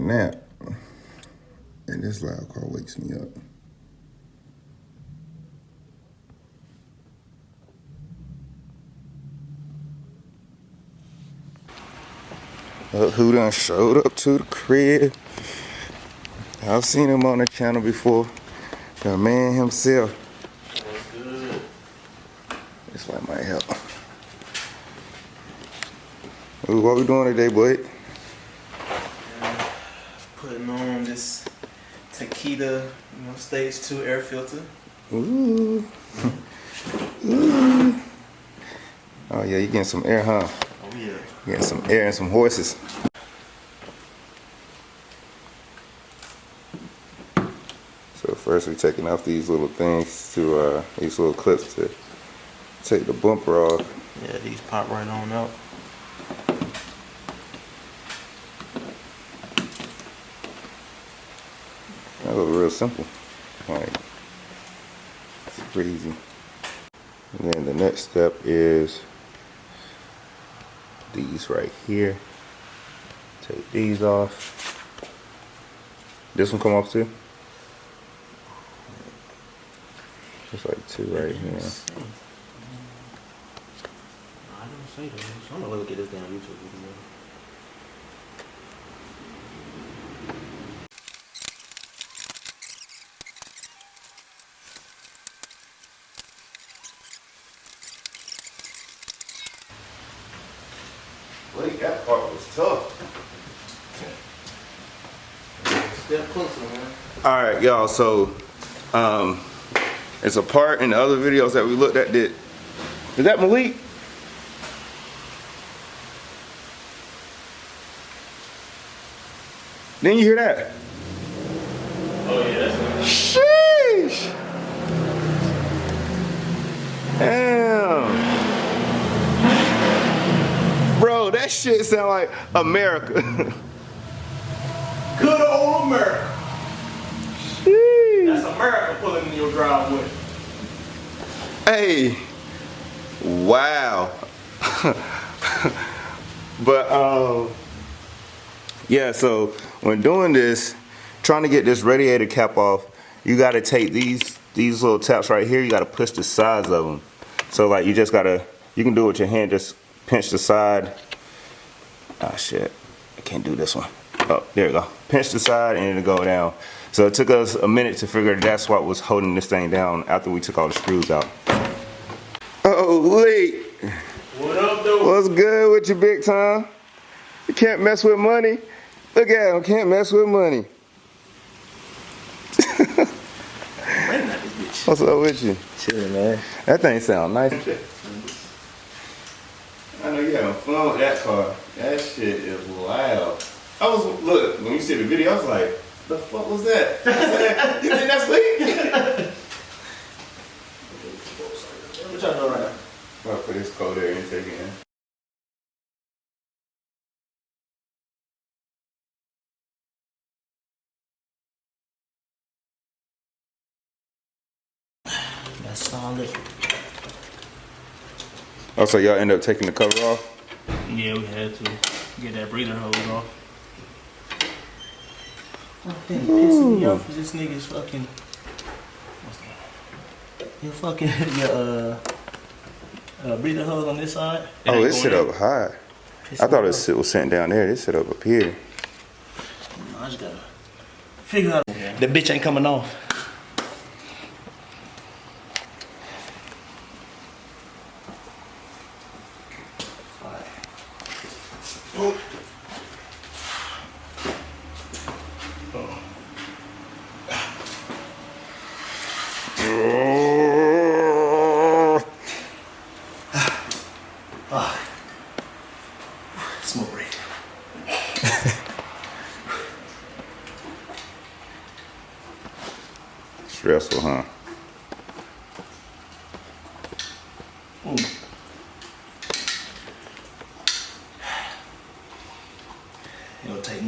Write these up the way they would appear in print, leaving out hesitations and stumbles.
nap, and this loud car wakes me up. Who done showed up to the crib? I've seen him on the channel before. The man himself. What's good? This one might help. Ooh, what we doing today, boy? Putting on this Takeda, stage 2 air filter. Ooh. Ooh. Oh yeah, you getting some air, huh? Oh yeah. Getting some air and some horses. So first we're taking off these little things to, these little clips to take the bumper off. Yeah, these pop right on out. That was real simple. Like, it's pretty easy. And then the next step is these right here. Take these off. This one come off too? There's like two right here. I didn't say that. So I'm gonna look at this damn YouTube video. Wait, that part was tough. Step closer, man. Alright, y'all, so it's a part in the other videos that we looked at that. Is that Malik? Didn't you hear that? Oh yeah, that's good. Sheesh! Damn. Bro, that shit sound like America. Good old America. Sheesh. That's America pulling in your driveway. Hey. Wow. But yeah, so when doing this, trying to get this radiator cap off, you gotta take these little taps right here, you gotta push the sides of them. So like you just gotta, you can do it with your hand, just pinch the side. Oh shit, I can't do this one. Oh, there we go. Pinch the side and it'll go down. So it took us a minute to figure that's what was holding this thing down after we took all the screws out. Oh, wait. What up, though? What's good with you, big time? You can't mess with money. Look at him, can't mess with money. What's up with you? Chilling, man. That thing sound nice. I know you having fun with that car. That shit is loud. Look, when you see the video, I was like, the fuck was that? You think that's me? What y'all doing right now? I'll put this cold air intake in. That's solid. Oh, so y'all end up taking the cover off? Yeah, we had to get that breather hose off. Oh, damn, pissing me off because this nigga's fucking. What's that? Your fucking your breather hose on this side. Oh, it sit up high. I thought it was sitting down there. It sit up here. I just gotta figure out. The bitch ain't coming off. Smoke break. Stressful, huh? He'll take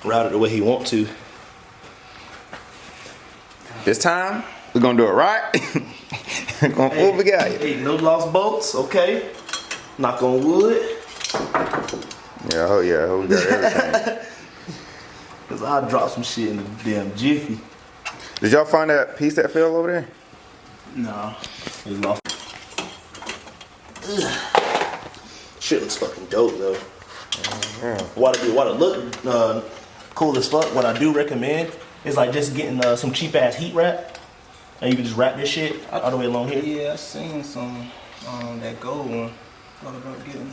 route it the way he want to. This time, we're gonna do it right. We're gonna pull the guy. Hey, no lost bolts, okay? Knock on wood. Yeah, oh yeah, we got everything. Cause I dropped some shit in the damn jiffy. Did y'all find that piece that fell over there? Nah, it was lost. Ugh. Shit looks fucking dope though. What it look cool as fuck. What I do recommend is like just getting some cheap ass heat wrap, and you can just wrap this shit all the way along here. Yeah, I seen some that gold one. Thought about getting.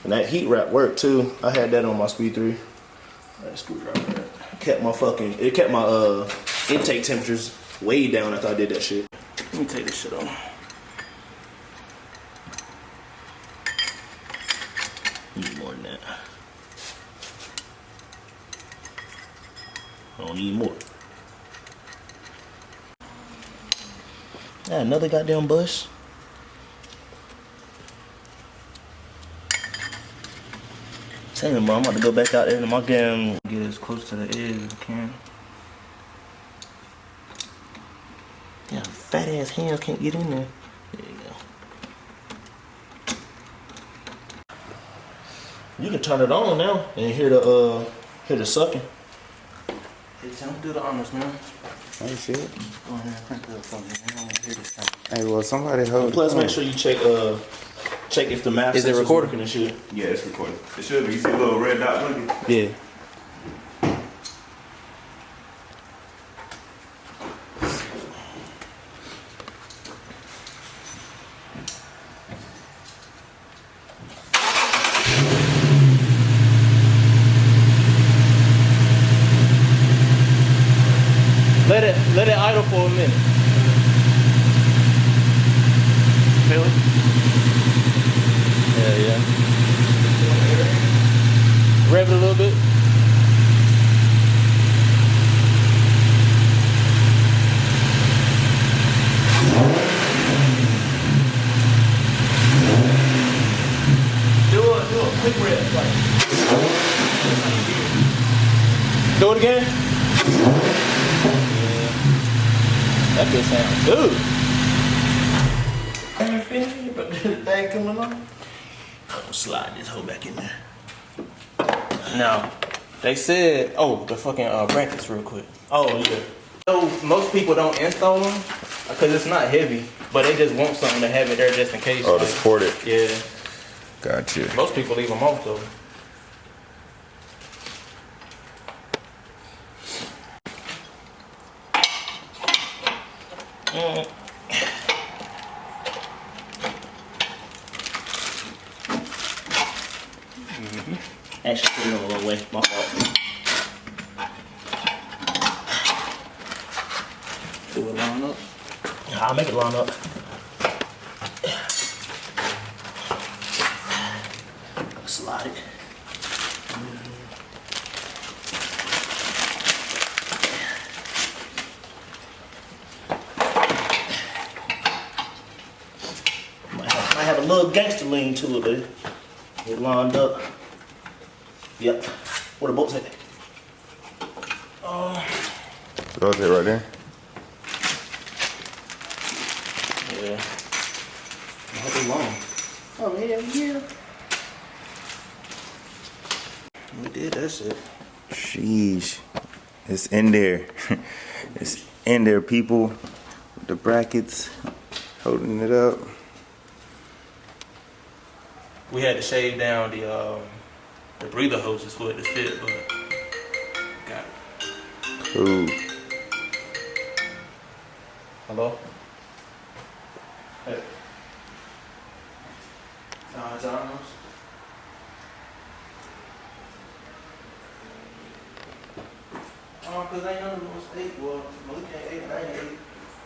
And that heat wrap worked too. I had that on my Speed 3. That screwdriver kept my intake temperatures way down after I did that shit. Let me take this shit on. Need more than that. I don't need more. Yeah, another goddamn bush. Tell me, bro, I'm about to go back out there to my damn. Get as close to the edge as I can. Yeah, fat ass hands can't get in there. There you go. You can turn it on now and hear the sucking. Hey, tell him do the honors, man. Oh shit. Go ahead and print that for me. I don't want to hear this thing. Hey, well, somebody hold. Plus, make sure you check if the math Is it sensor's recording? working and shit. Yeah, it's recording. It should be. You see a little red dot blinking? Yeah. Let it idle for a minute. Feel it? Yeah. Rev it a little bit. Do a quick rev. Like. Do it again. That bitch sounds good. I ain't finished, but the thing coming on. I'm gonna slide this hoe back in there. No. They said, the fucking brackets real quick. Oh yeah. So most people don't install them because it's not heavy, but they just want something to have it there just in case. Oh, to support it. Yeah. Gotcha. Most people leave them off though. Actually, put it on the wrong way. My fault. Do it line up. I'll make it line up. Slide it. Might have a little gangster lean to it, dude. It lined up. Yep. Where the bolts at? Those it right there. Yeah. I hope it's long. Oh, hell yeah. We did that shit. Sheesh. It's in there. It's in there, people. With the brackets holding it up. We had to shave down the breather hoses for it to fit, but got it. Cool. Hello? Hey. It's almost. Cause ain't none of those 8. Well, we can't 8 and I ain't 8.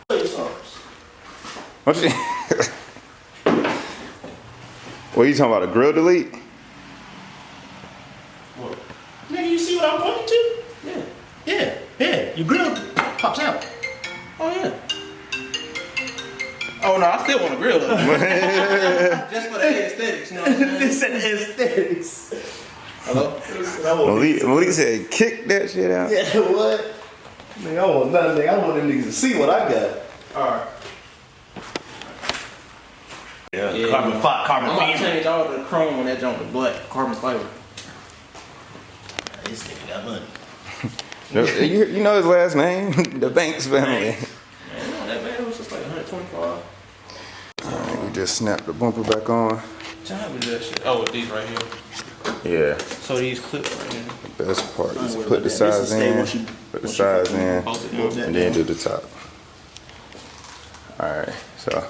Play songs. What you? What you talking about? A grill delete? What? Nigga, you see what I'm pointing to? Yeah. Yeah. Your grill pops out. Oh yeah. Oh no, I still want to grill though. Just for the aesthetics, you know what I'm saying? This is aesthetics. Hello? Malik said, kick that shit out. Yeah, what? Nigga, I want nothing. Nigga. I want them niggas to see what I got. Alright. Yeah. Carbon I'm about to fiber. change all the chrome on that junk to black. Carbon fiber. This nigga got money. You know his last name? The Banks family. Man, you know that man was just like 125. We just snapped the bumper back on. Time is that shit? Oh, these right here. Yeah. So these clips right here. The best part is worry put about the that. size This is stay in, once you- put the once you size fucking in, Bolt it down. and then do the top. Alright, so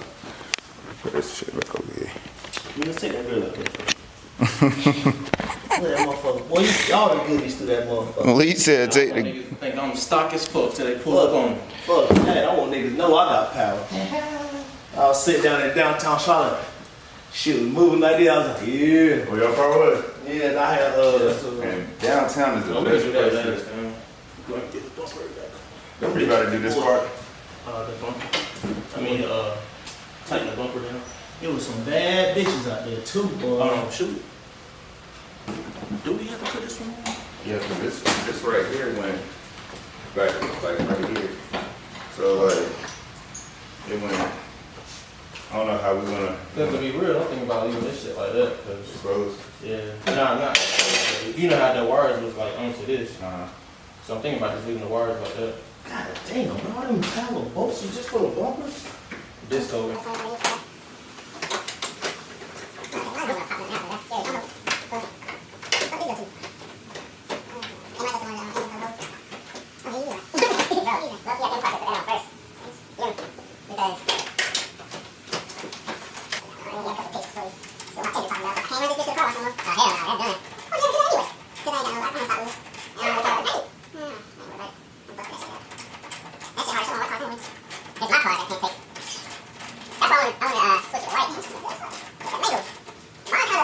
put this shit back over here. Let's take that girl out there first. Look at that motherfucker. Boy, y'all the goodies to that motherfucker. Lee said take the Niggas think I'm stock as fuck till they pull up on me. Fuck that. I want niggas to know I got power. I was sitting down in downtown Charlotte. Shit was moving like this. I was like, yeah. Where y'all from was? Yeah, and I had, And downtown is the I'm best gonna do that place. last time. Go ahead and get the bumper back. Don't you gotta do this part? The bumper. I mean, tighten the bumper down. it was some bad bitches out there too, boy. Shoot. Do we have to put this one on? Yeah, but this right here went back like right here. So like it went. I don't know how we gonna Because to be real, I'm thinking about leaving this shit like that. Cause, expose. yeah. Nah. You know how the wires was like onto this. Uh-huh. So I'm thinking about just leaving the wires like that. God damn, bro. All them power bolts are just for the bumpers? This over.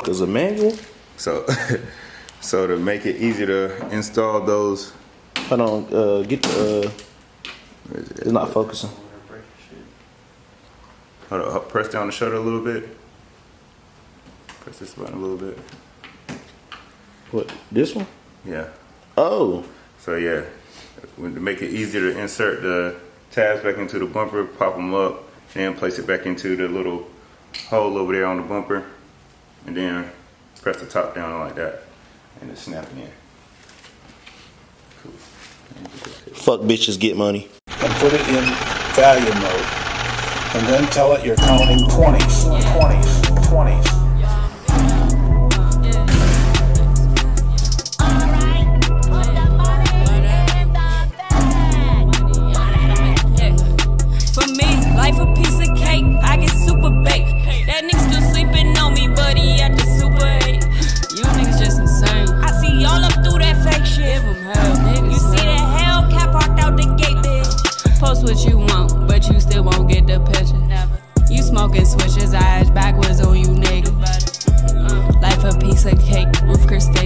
There's a manual? So so to make it easier to install those. Hold on, get the, Where is it? it's not focusing. Hold on, press down the shutter a little bit. Press this button a little bit. What, this one? Yeah. Oh. So yeah, to make it easier to insert the tabs back into the bumper, pop them up, then place it back into the little hole over there on the bumper, and then press the top down like that, and it's snapping in. Cool. Fuck bitches, get money. And put it in value mode. And then tell it you're counting 20s, 20s, 20s. For me, life a piece of cake. I get super baked. That nigga still sleeping on me, but he at the Super 8. You niggas just insane. I see y'all up through that fake shit. Give 'em hell, niggas. You see that Hellcat parked out the gate, bitch. Post what you want, but you still won't get the picture. Never. You smoking switches, eyes backwards on you, nigga. Life a piece of cake, roof Chris stay